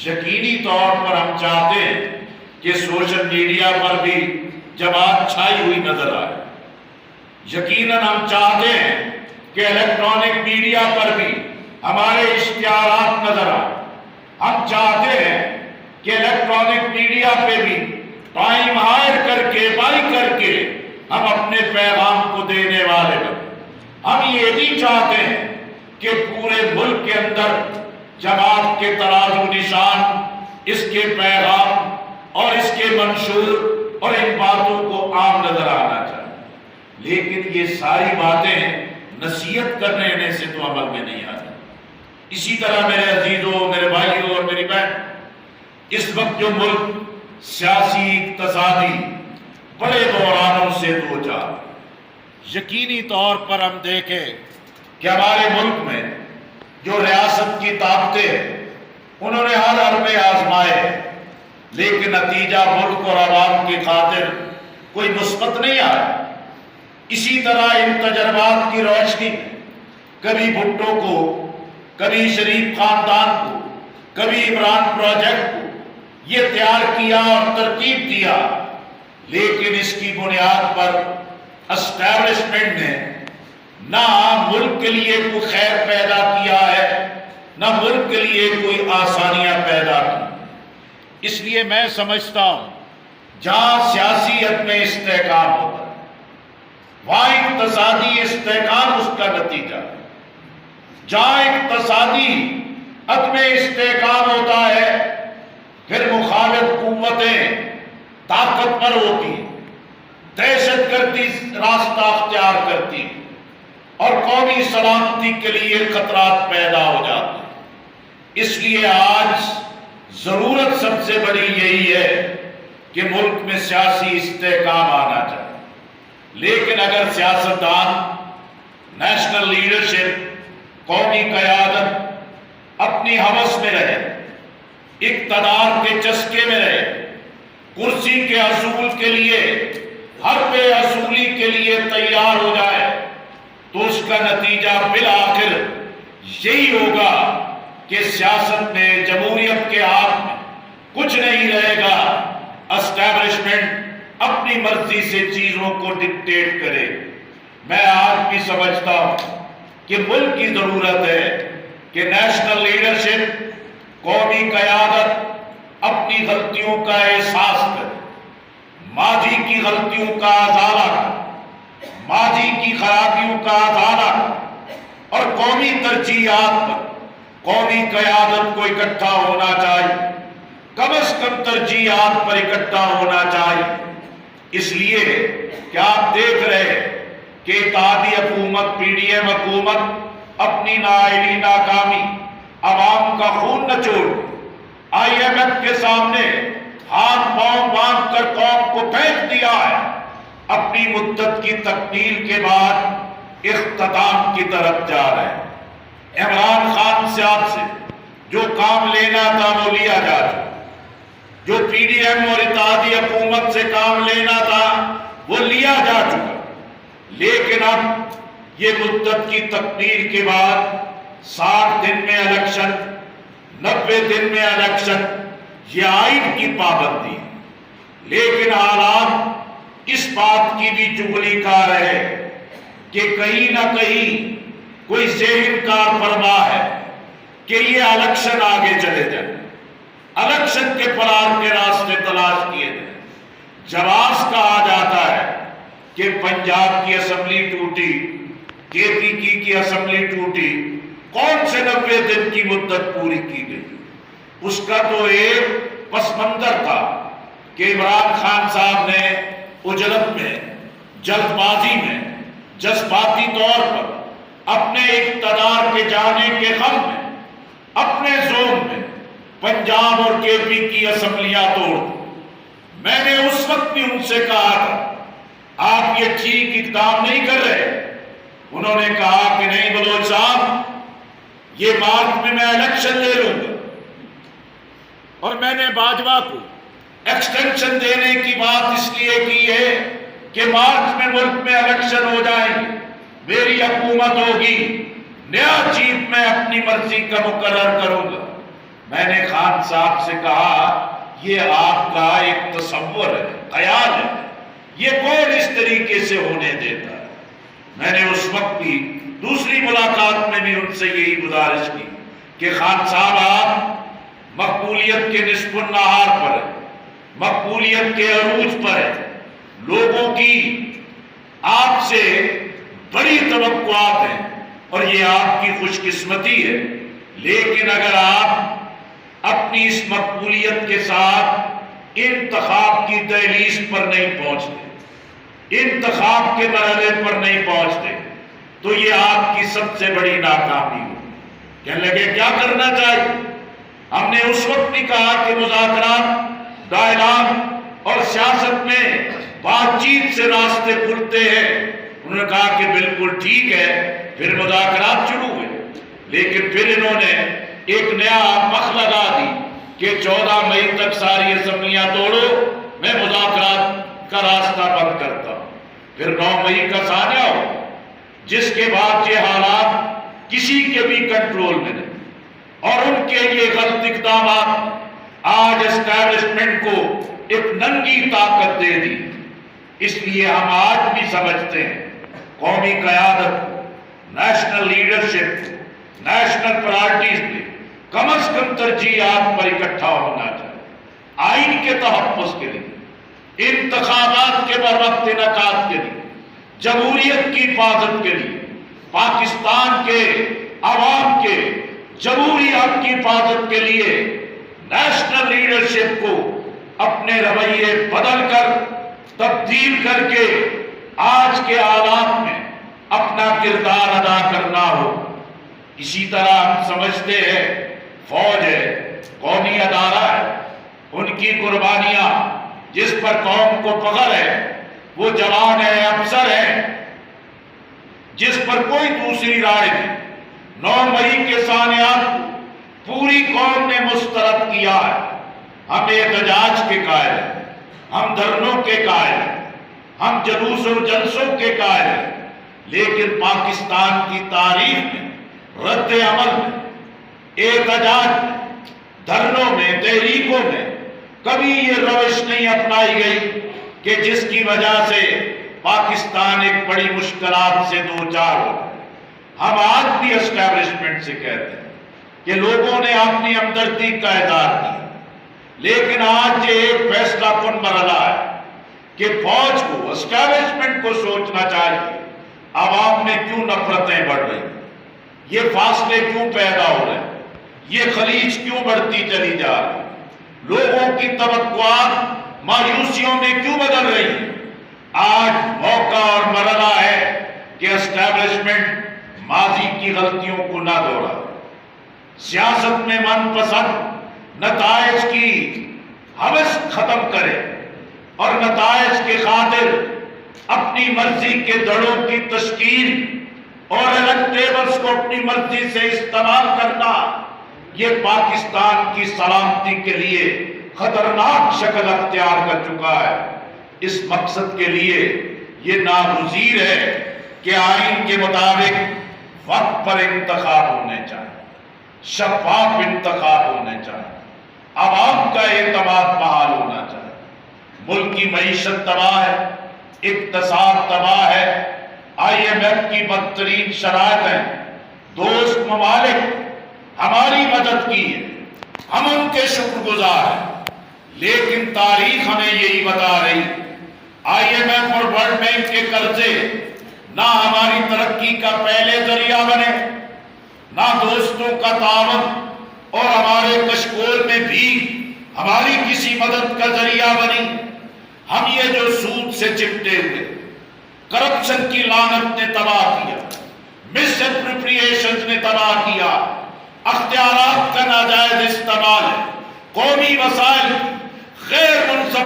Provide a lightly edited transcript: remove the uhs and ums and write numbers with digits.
یقینی طور پر ہم چاہتے ہیں کہ سوشل میڈیا پر بھی جماعت چھائی ہوئی نظر آئے. یقیناً ہم چاہتے ہیں کہ الیکٹرانک میڈیا پر بھی ہمارے اشتہارات نظر آئے. ہم چاہتے ہیں کہ الیکٹرانک میڈیا پہ بھی ٹائم ہائر کر کے بائی کر کے ہم اپنے پیغام کو دینے والے بنیں. ہم یہ بھی چاہتے ہیں کہ پورے ملک کے اندر جماعت کے ترازو نشان، اس کے پیغام اور اس کے منشور اور ان باتوں کو عام نظر آنا چاہیے. لیکن یہ ساری باتیں نصیحت کرنے سے تو عمل میں نہیں آتی. اسی طرح میرے عزیزوں، میرے بھائیوں اور میری بہن، اس وقت جو ملک سیاسی اقتصادی بڑے بحرانوں سے دو چار، یقینی طور پر ہم دیکھیں کہ ہمارے ملک میں جو ریاست کی طاقتیں انہوں نے ہر حربے آزمائے، لیکن نتیجہ ملک اور عوام کی خاطر کوئی مثبت نہیں آیا. اسی طرح ان تجربات کی روشنی میں کبھی بھٹو کو، کبھی شریف خاندان کو، کبھی عمران پروجیکٹ کو یہ تیار کیا اور ترتیب دیا، لیکن اس کی بنیاد پر اسٹیبلشمنٹ نے نہ ملک کے لیے کوئی خیر پیدا کیا ہے، نہ ملک کے لیے کوئی آسانیاں پیدا کی. اس لیے میں سمجھتا ہوں جہاں سیاسی عدم استحکام ہوتا ہے وہاں اقتصادی استحکام اس کا نتیجہ ہے. جہاں اقتصادی عدم استحکام ہوتا ہے پھر مخالف قوتیں طاقتور ہوتی ہیں، دہشت گردی راستہ اختیار کرتی ہیں اور قومی سلامتی کے لیے خطرات پیدا ہو جاتے ہیں. اس لیے آج ضرورت سب سے بڑی یہی ہے کہ ملک میں سیاسی استحکام آنا چاہیے. لیکن اگر سیاستدان، نیشنل لیڈرشپ، قومی قیادت اپنی ہوس میں رہے، اقتدار کے چسکے میں رہے، کرسی کے حصول کے لیے، حرب حصولی کے لیے تیار ہو جائے، تو اس کا نتیجہ بالآخر یہی ہوگا کہ سیاست میں، جمہوریت کے ہاتھ میں کچھ نہیں رہے گا. اسٹیبلشمنٹ اپنی مرضی سے چیزوں کو ڈکٹیٹ کرے. میں آج بھی سمجھتا ہوں کہ ملک کی ضرورت ہے کہ نیشنل لیڈرشپ، قومی قیادت اپنی غلطیوں کا احساس کرے، ماضی کی غلطیوں کا ازالہ کرے، ماضی کی خرابیوں کا ازالہ کرے اور قومی ترجیحات پر قومی قیادت کو اکٹھا ہونا چاہیے. کم از کم ترجیحات پر اکٹھا ہونا چاہیے. اس لیے کہ آپ دیکھ رہے ہیں کہ اتحادی حکومت، پی ڈی ایم حکومت اپنی نااہلی، ناکامی، عوام کا خون نچوڑ آئی ایم ایف کے سامنے ہاتھ پاؤں باندھ کر قوم کو پھینک دیا ہے. اپنی مدت کی تکمیل کے بعد اختتام کی طرف جا رہے ہیں. عمران خان صاحب سے جو کام لینا تھا وہ لیا جا چکا، جو پی ڈی ایم اور اتحادی حکومت سے کام لینا تھا وہ لیا جا چکا. لیکن اب یہ مدت کی تکمیل کے بعد 60 دن میں الیکشن، 90 دن میں الیکشن، یہ آئین کی پابندی ہے. لیکن حالات اس بات کی بھی چغلی کھا رہے کہ کہیں نہ کہیں کوئی ذہن کار فرما ہے کہ یہ الیکشن آگے چلے جائیں، الیکشن کے فرار کے راستے تلاش کیے جائیں. جواز کہا جاتا ہے کہ پنجاب کی اسمبلی ٹوٹی، کے پی کی اسمبلی ٹوٹی، کون سے 90 دن کی مدت پوری کی گئی؟ اس کا تو ایک پس منظر تھا کہ عمران خان صاحب نے اجلت میں، جلد بازی میں، جذباتی طور پر اپنے اقتدار کے جانے کے غم میں اپنے زون میں پنجاب اور کے پی کی اسمبلیاں توڑ دی. میں نے اس وقت بھی ان سے کہا تھا آپ یہ ٹھیک اقدام نہیں کر رہے. انہوں نے کہا کہ نہیں بلوچ صاحب، یہ مارچ میں الیکشن لے لوں گا. اور میں نے باجوہ کو ایکسٹینشن دینے کی بات اس لیے کی ہے کہ مارچ میں ملک میں الیکشن ہو جائیں گے، میری حکومت ہوگی، نیا چیف میں اپنی مرضی کا مقرر کروں گا. میں نے خان صاحب سے کہا یہ آپ کا ایک تصور ہے، خیال ہے، یہ کون اس طریقے سے ہونے دیتا ہے؟ میں نے اس وقت بھی دوسری ملاقات میں بھی ان سے یہی گزارش کی کہ خان صاحب آپ مقبولیت کے نصف النہار پر ہیں، مقبولیت کے عروج پر ہیں، لوگوں کی آپ سے بڑی توقعات ہیں اور یہ آپ کی خوش قسمتی ہے، لیکن اگر آپ اپنی اس مقبولیت کے ساتھ انتخاب کی دہلیز پر نہیں پہنچتے، انتخاب کے مرحلے پر نہیں پہنچتے، تو یہ آپ کی سب سے بڑی ناکامی ہو۔ کہنے لگے کیا کرنا چاہیے؟ ہم نے اس وقت بھی کہا کہ مذاکرات، ڈائلاگ اور سیاست میں بات چیت سے راستے کھلتے ہیں۔ انہوں نے کہا کہ بالکل ٹھیک ہے، پھر مذاکرات شروع ہوئے، لیکن پھر انہوں نے ایک نیا مخ لگا دی کہ 14 مئی تک ساری اسمبلیاں توڑو، میں مذاکرات کا راستہ بند کرتا ہوں۔ پھر 9 مئی کا سانحہ ہو، جس کے بعد یہ حالات کسی کے بھی کنٹرول میں نہیں، اور ان کے یہ غلط اقدامات آج اسٹیبلشمنٹ کو ایک ننگی طاقت دے دی۔ اس لیے ہم آج بھی سمجھتے ہیں قومی قیادت، نیشنل لیڈرشپ، نیشنل پرائرٹیز میں کم از کم ترجیحات پر اکٹھا ہونا چاہیے، آئین کے تحفظ کے لیے، انتخابات کے بروقت انعقاد کے لیے، جمہوریت کی حفاظت کے لیے، پاکستان کے عوام کے جمہوری حق کی حفاظت کے لیے نیشنل لیڈرشپ کو اپنے رویے بدل کر، تبدیل کر کے آج کے حالات میں اپنا کردار ادا کرنا ہو۔ اسی طرح ہم سمجھتے ہیں فوج ہے، قومی ادارہ ہے، ان کی قربانیاں جس پر قوم کو فخر ہے، وہ جوان ہے، افسر ہے، جس پر کوئی دوسری رائے نہیں۔ 9 مئی کے سانحات پوری قوم نے مسترد کیا ہے۔ ہم احتجاج کے قائل ہیں، ہم دھرنوں کے قائل ہیں، ہم جلوس و جلسوں کے قائل ہیں، لیکن پاکستان کی تاریخ میں رد عمل میں، احتجاج میں، دھرنوں میں، تحریکوں میں کبھی یہ روش نہیں اپنائی گئی کہ جس کی وجہ سے پاکستان ایک بڑی مشکلات سے دوچار ہو۔ ہم آج بھی اسٹیبلشمنٹ سے کہتے ہیں کہ لوگوں نے اپنی ہمدردی کا اظہار کیا، لیکن آج یہ ایک فیصلہ کن مرحلہ ہے کہ فوج کو، اسٹیبلشمنٹ کو سوچنا چاہیے عوام میں کیوں نفرتیں بڑھ رہی ہیں، یہ فاصلے کیوں پیدا ہو رہے ہیں، یہ خلیج کیوں بڑھتی چلی جا رہی ہے، لوگوں کی توقعات مایوسیوں میں کیوں بدل رہی ہیں۔ آج موقع اور مرحلہ ہے کہ اسٹیبلشمنٹ ماضی کی غلطیوں کو نہ دہرائے، سیاست میں من پسند نتائج کی ہوس ختم کرے اور نتائج کے خاطر اپنی مرضی کے دڑوں کی تشکیل اور الیکٹیبلز کو اپنی مرضی سے استعمال کرنا، یہ پاکستان کی سلامتی کے لیے خطرناک شکل اختیار کر چکا ہے۔ اس مقصد کے لیے یہ ناگزیر ہے کہ آئین کے مطابق وقت پر انتخاب ہونے چاہیے، شفاف انتخاب ہونے چاہیے، عوام کا اعتماد بحال ہونا چاہیے۔ ملک کی معیشت تباہ ہے، اقتصاد تباہ ہے، IMF کی بدترین شرائط ہیں، دوست ممالک ہماری مدد کی ہے، ہم ان کے شکر گزار ہیں، لیکن تاریخ ہمیں یہی بتا رہی IMF اور ورلڈ بینک کے قرضے نہ ہماری ترقی کا پہلے ذریعہ بنے، نہ دوستوں کا تعاون اور ہمارے کشکول میں بھی ہماری کسی مدد کا ذریعہ بنی۔ ہم یہ جو سود سے چپٹے ہوئے، کرپشن کی لعنت نے تباہ کیا، مس اپروپریشنز نے تباہ کیا، اختیارات کا ناجائز استعمال ہے، قومی وسائل غیر منصف